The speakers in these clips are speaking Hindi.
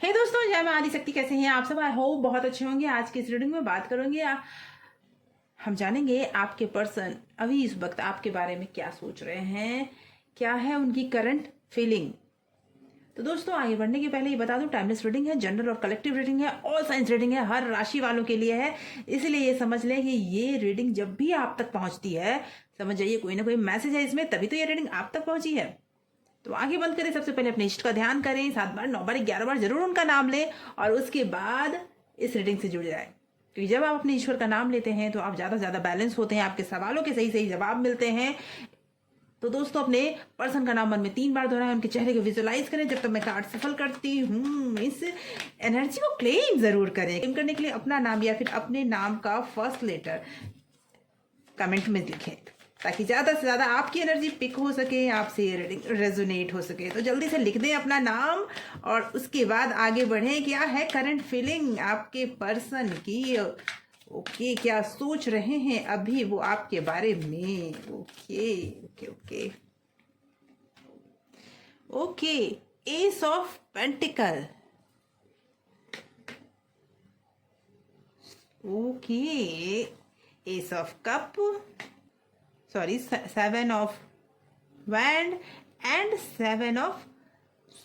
हे दोस्तों, जय मां आदिशक्ति। कैसे हैं आप सब? आई होप बहुत अच्छे होंगे। आज की इस रीडिंग में बात करेंगे, हम जानेंगे आपके पर्सन अभी इस वक्त आपके बारे में क्या सोच रहे हैं, क्या है उनकी करंट फीलिंग। तो दोस्तों, आगे बढ़ने के पहले ये बता दूं, टाइमलेस रीडिंग है, जनरल और कलेक्टिव रीडिंग है, ऑल साइंस रीडिंग है, हर राशि वालों के लिए है। इसलिए ये समझ लें कि ये रीडिंग जब भी आप तक पहुंचती है, समझ जाइए कोई ना कोई मैसेज है इसमें, तभी तो ये रीडिंग आप तक पहुंची है। तो आगे बंद करें, सबसे पहले अपने इष्ट का ध्यान करें, 7 बार 9 बार 11 बार जरूर उनका नाम लें और उसके बाद इस रीडिंग से जुड़ जाए। क्योंकि जब आप अपने ईश्वर का नाम लेते हैं तो आप ज्यादा से ज्यादा बैलेंस होते हैं, आपके सवालों के सही सही जवाब मिलते हैं। तो दोस्तों, अपने पर्सन का नाम मन में 3 बार दोहराएं, उनके चेहरे को विजुअलाइज करें। जब तक मैं कार्ड सफल करती हूँ, इस एनर्जी को क्लेम जरूर करें। क्लेम करने के लिए अपना नाम या फिर अपने नाम का फर्स्ट लेटर कमेंट में लिखें, ताकि ज़्यादा से ज़्यादा आपकी एनर्जी पिक हो सके, आपसे रेजोनेट हो सके। तो जल्दी से लिख दें अपना नाम और उसके बाद आगे बढ़ें। क्या है करंट फीलिंग आपके पर्सन की? ओके, क्या सोच रहे हैं अभी वो आपके बारे में? Okay okay okay okay. S of pentacle. Okay, S of cup, sorry, 7 of Wand and 7 of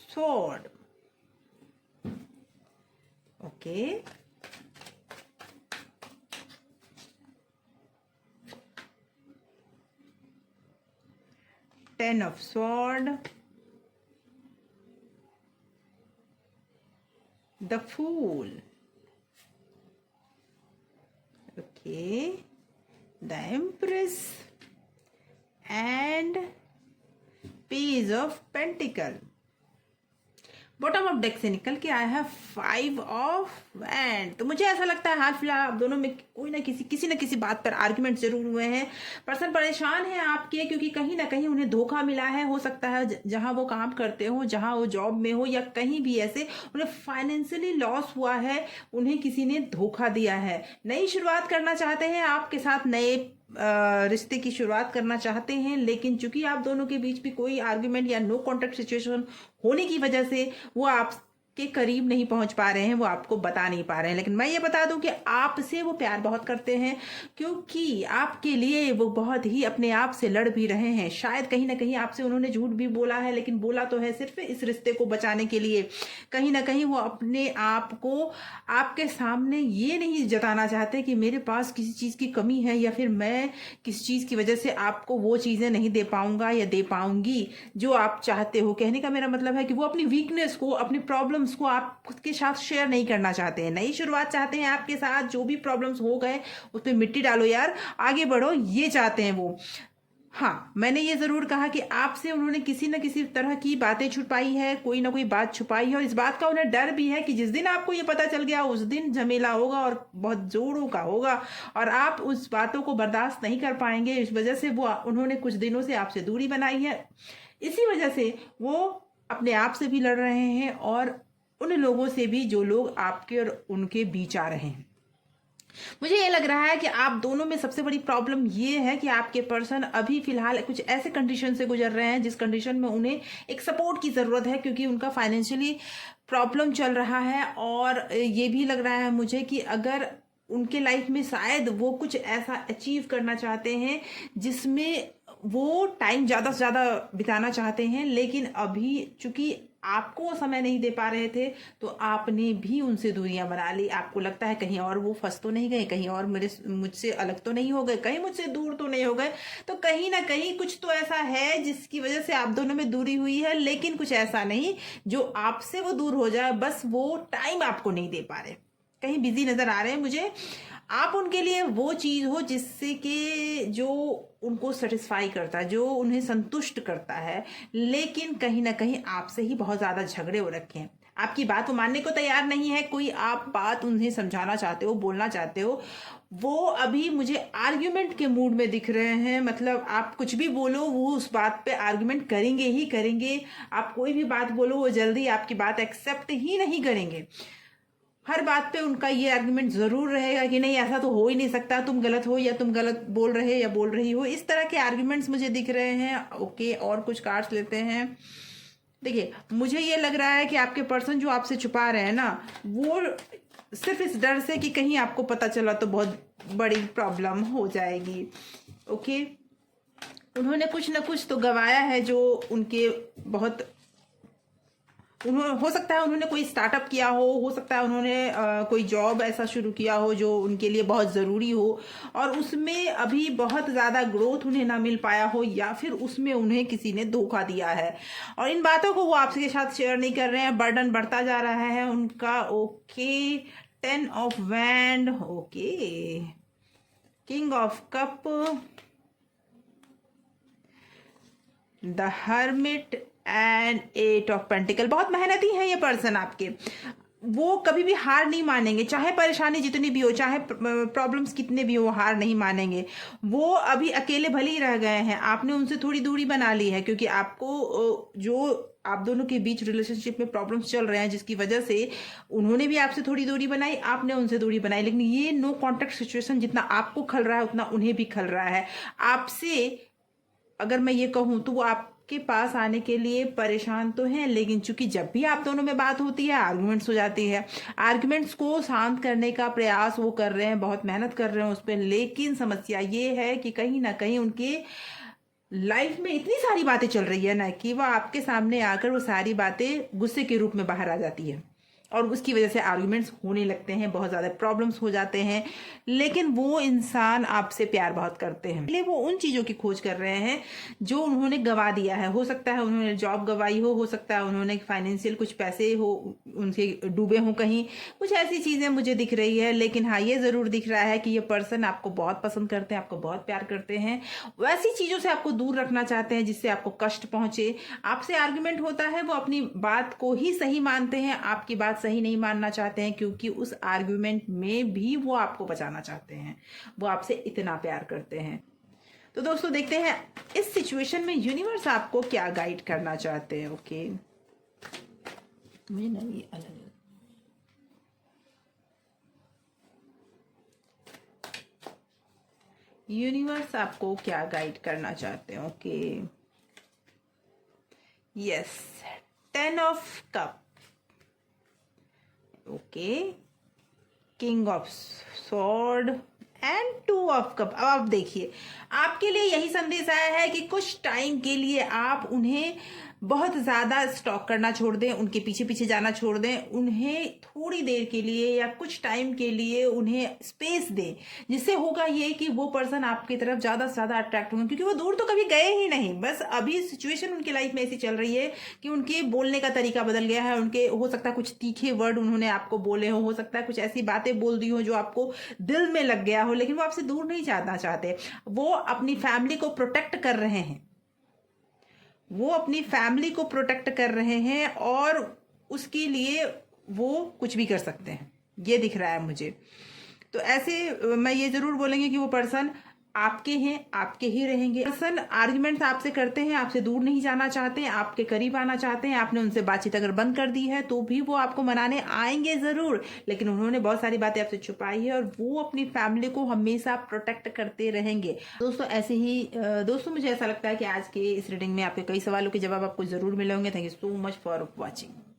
Sword. Okay. Ten of Sword. The Fool. Okay. The Empress. And Page of Pentacle. Bottom of deck से निकल के आया है 5 of Wands। तो मुझे ऐसा लगता है हाल फिलहाल आप दोनों में कोई ना किसी बात पर आर्ग्यूमेंट जरूर हुए हैं। पर्सन परेशान है आपके, क्योंकि कहीं ना कहीं उन्हें धोखा मिला है। हो सकता है जहां वो काम करते हो, जहां वो जॉब में हो, या कहीं भी ऐसे उन्हें फाइनेंशियली लॉस हुआ है, उन्हें किसी ने धोखा दिया है। नई शुरुआत करना चाहते हैं आपके साथ, नए रिश्ते की शुरुआत करना चाहते हैं, लेकिन चूंकि आप दोनों के बीच भी कोई आर्ग्यूमेंट या नो कॉन्टेक्ट सिचुएशन होने की वजह से वो आपके करीब नहीं पहुंच पा रहे हैं, वो आपको बता नहीं पा रहे हैं। लेकिन मैं ये बता दूं कि आपसे वो प्यार बहुत करते हैं, क्योंकि आपके लिए वो बहुत ही अपने आप से लड़ भी रहे हैं। शायद कहीं ना कहीं आपसे उन्होंने झूठ भी बोला है, लेकिन बोला तो है सिर्फ इस रिश्ते को बचाने के लिए। कहीं ना कहीं वो अपने आप को आपके सामने ये नहीं जताना चाहते कि मेरे पास किसी चीज की कमी है, या फिर मैं किसी चीज की वजह से आपको वो चीजें नहीं दे पाऊंगा या दे पाऊंगी जो आप चाहते हो। कहने का मेरा मतलब है कि वो अपनी वीकनेस को, अपनी प्रॉब्लम्स को आप खुद के साथ शेयर नहीं करना चाहते हैं। नई शुरुआत चाहते हैं आपके साथ, जो भी प्रॉब्लम्स हो गए उस पर मिट्टी डालो यार, आगे बढ़ो, ये चाहते हैं वो। हाँ, मैंने ये जरूर कहा कि आपसे उन्होंने किसी न किसी तरह की बातें छुपाई है, कोई ना कोई बात छुपाई है, और इस बात का उन्हें डर भी है कि जिस दिन आपको ये पता चल गया, उस दिन झमेला होगा और बहुत जोरों का होगा, और आप उस बातों को बर्दाश्त नहीं कर पाएंगे। इस वजह से वो उन्होंने कुछ दिनों से आपसे दूरी बनाई है। इसी वजह से वो अपने आप से भी लड़ रहे हैं और उन लोगों से भी जो लोग आपके और उनके बीच आ रहे हैं। मुझे ये लग रहा है कि आप दोनों में सबसे बड़ी प्रॉब्लम ये है कि आपके पर्सन अभी फिलहाल कुछ ऐसे कंडीशन से गुजर रहे हैं जिस कंडीशन में उन्हें एक सपोर्ट की ज़रूरत है, क्योंकि उनका फाइनेंशियली प्रॉब्लम चल रहा है। और ये भी लग रहा है मुझे कि अगर उनके लाइफ में शायद वो कुछ ऐसा अचीव करना चाहते हैं जिसमें वो टाइम ज़्यादा से ज़्यादा बिताना चाहते हैं, लेकिन अभी चूंकि आपको समय नहीं दे पा रहे थे, तो आपने भी उनसे दूरियां बना ली। आपको लगता है कहीं और वो फंस तो नहीं गए, कहीं और मुझसे अलग तो नहीं हो गए, कहीं मुझसे दूर तो नहीं हो गए। तो कहीं ना कहीं कुछ तो ऐसा है जिसकी वजह से आप दोनों में दूरी हुई है, लेकिन कुछ ऐसा नहीं जो आपसे वो दूर हो जाए, बस वो टाइम आपको नहीं दे पा रहे, कहीं बिजी नजर आ रहे हैं मुझे। आप उनके लिए वो चीज हो जिससे कि जो उनको सेटिस्फाई करता है, जो उन्हें संतुष्ट करता है, लेकिन कहीं ना कहीं आपसे ही बहुत ज्यादा झगड़े हो रखे हैं। आपकी बात वो मानने को तैयार नहीं है। कोई आप बात उन्हें समझाना चाहते हो, बोलना चाहते हो, वो अभी मुझे आर्ग्यूमेंट के मूड में दिख रहे हैं। मतलब आप कुछ भी बोलो, वो उस बात पे आर्ग्यूमेंट करेंगे ही करेंगे। आप कोई भी बात बोलो, वो जल्दी आपकी बात एक्सेप्ट ही नहीं करेंगे। हर बात पे उनका ये आर्गुमेंट जरूर रहेगा कि नहीं, ऐसा तो हो ही नहीं सकता, तुम गलत हो, या तुम गलत बोल रहे या बोल रही हो। इस तरह के आर्गुमेंट्स मुझे दिख रहे हैं। ओके, और कुछ कार्ड्स लेते हैं। देखिए, मुझे ये लग रहा है कि आपके पर्सन जो आपसे छुपा रहे हैं ना, वो सिर्फ इस डर से कि कहीं आपको पता चला तो बहुत बड़ी प्रॉब्लम हो जाएगी। ओके, उन्होंने कुछ ना कुछ तो गवाया है जो उनके बहुत, उन्होंने, हो सकता है उन्होंने कोई स्टार्टअप किया हो सकता है उन्होंने कोई जॉब ऐसा शुरू किया हो जो उनके लिए बहुत ज़रूरी हो और उसमें अभी बहुत ज़्यादा ग्रोथ उन्हें ना मिल पाया हो, या फिर उसमें उन्हें किसी ने धोखा दिया है और इन बातों को वो आपके साथ शेयर नहीं कर रहे हैं, बर्डन बढ़ता जा रहा है उनका। Okay, 10 of wand, okay, king of cup, the hermit and 8 of pentacle. बहुत मेहनती है ये पर्सन आपके, वो कभी भी हार नहीं मानेंगे, चाहे परेशानी जितनी भी हो, चाहे प्रॉब्लम्स कितने भी हो, हार नहीं मानेंगे। वो अभी अकेले भले ही रह गए हैं, आपने उनसे थोड़ी दूरी बना ली है क्योंकि आपको जो आप दोनों के बीच रिलेशनशिप में प्रॉब्लम्स चल रहे हैं जिसकी वजह से उन्होंने भी आपसे थोड़ी दूरी बनाई, आपने उनसे दूरी बनाई, लेकिन ये नो कॉन्टेक्ट सिचुएशन जितना आपको खल रहा है उतना उन्हें भी खल रहा है। आपसे अगर मैं ये कहूँ तो वो आपके पास आने के लिए परेशान तो हैं, लेकिन चूंकि जब भी आप दोनों में बात होती है आर्गुमेंट्स हो जाती है। आर्गुमेंट्स को शांत करने का प्रयास वो कर रहे हैं, बहुत मेहनत कर रहे हैं उस पर, लेकिन समस्या ये है कि कहीं ना कहीं उनके लाइफ में इतनी सारी बातें चल रही है ना कि वो आपके सामने आकर वो सारी बातें गुस्से के रूप में बाहर आ जाती है और उसकी वजह से आर्ग्यूमेंट्स होने लगते हैं, बहुत ज़्यादा प्रॉब्लम्स हो जाते हैं। लेकिन वो इंसान आपसे प्यार बहुत करते हैं, इसलिए वो उन चीज़ों की खोज कर रहे हैं जो उन्होंने गवा दिया है। हो सकता है उन्होंने जॉब गवाई हो सकता है उन्होंने फाइनेंशियल कुछ पैसे हो उनसे डूबे हों कहीं, कुछ ऐसी चीज़ें मुझे दिख रही है। लेकिन हाँ, ये ज़रूर दिख रहा है कि ये पर्सन आपको बहुत पसंद करते हैं, आपको बहुत प्यार करते हैं, वैसी चीज़ों से आपको दूर रखना चाहते हैं जिससे आपको कष्ट पहुँचे। आपसे आर्ग्यूमेंट होता है, वो अपनी बात को ही सही मानते हैं, आपकी बात सही नहीं मानना चाहते हैं क्योंकि उस आर्ग्यूमेंट में भी वो आपको बचाना चाहते हैं, वो आपसे इतना प्यार करते हैं। तो दोस्तों देखते हैं इस सिचुएशन में यूनिवर्स आपको क्या गाइड करना चाहते हैं। ओके, मुझे ना ये अलग, यूनिवर्स आपको क्या गाइड करना चाहते हैं। Okay, yes, 10 of cup, okay, king of sword and 2 of cup. अब आप देखिए, आपके लिए यही संदेश आया है कि कुछ टाइम के लिए आप उन्हें बहुत ज़्यादा स्टॉक करना छोड़ दें, उनके पीछे पीछे जाना छोड़ दें, उन्हें थोड़ी देर के लिए या कुछ टाइम के लिए उन्हें स्पेस दें, जिससे होगा ये कि वो पर्सन आपकी तरफ ज़्यादा से ज़्यादा अट्रैक्ट होंगे क्योंकि वो दूर तो कभी गए ही नहीं, बस अभी सिचुएशन उनकी लाइफ में ऐसी चल रही है कि उनके बोलने का तरीका बदल गया है। उनके हो सकता है कुछ तीखे वर्ड उन्होंने आपको बोले हो सकता है कुछ ऐसी बातें बोल दी हो जो आपको दिल में लग गया हो, लेकिन वो आपसे दूर नहीं जाना चाहते। वो अपनी फैमिली को प्रोटेक्ट कर रहे हैं, वो अपनी फैमिली को प्रोटेक्ट कर रहे हैं और उसके लिए वो कुछ भी कर सकते हैं, ये दिख रहा है मुझे। तो ऐसे मैं ये जरूर बोलेंगे कि वो पर्सन आपके हैं, आपके ही रहेंगे। पर्सन आर्ग्यूमेंट्स आपसे करते हैं, आपसे दूर नहीं जाना चाहते हैं, आपके करीब आना चाहते हैं। आपने उनसे बातचीत अगर बंद कर दी है तो भी वो आपको मनाने आएंगे जरूर, लेकिन उन्होंने बहुत सारी बातें आपसे छुपाई है और वो अपनी फैमिली को हमेशा प्रोटेक्ट करते रहेंगे। दोस्तों ऐसे ही दोस्तों मुझे ऐसा लगता है कि आज के इस रीडिंग में आपके कई सवालों के जवाब आपको जरूर मिले होंगे। Thank you so much for watching.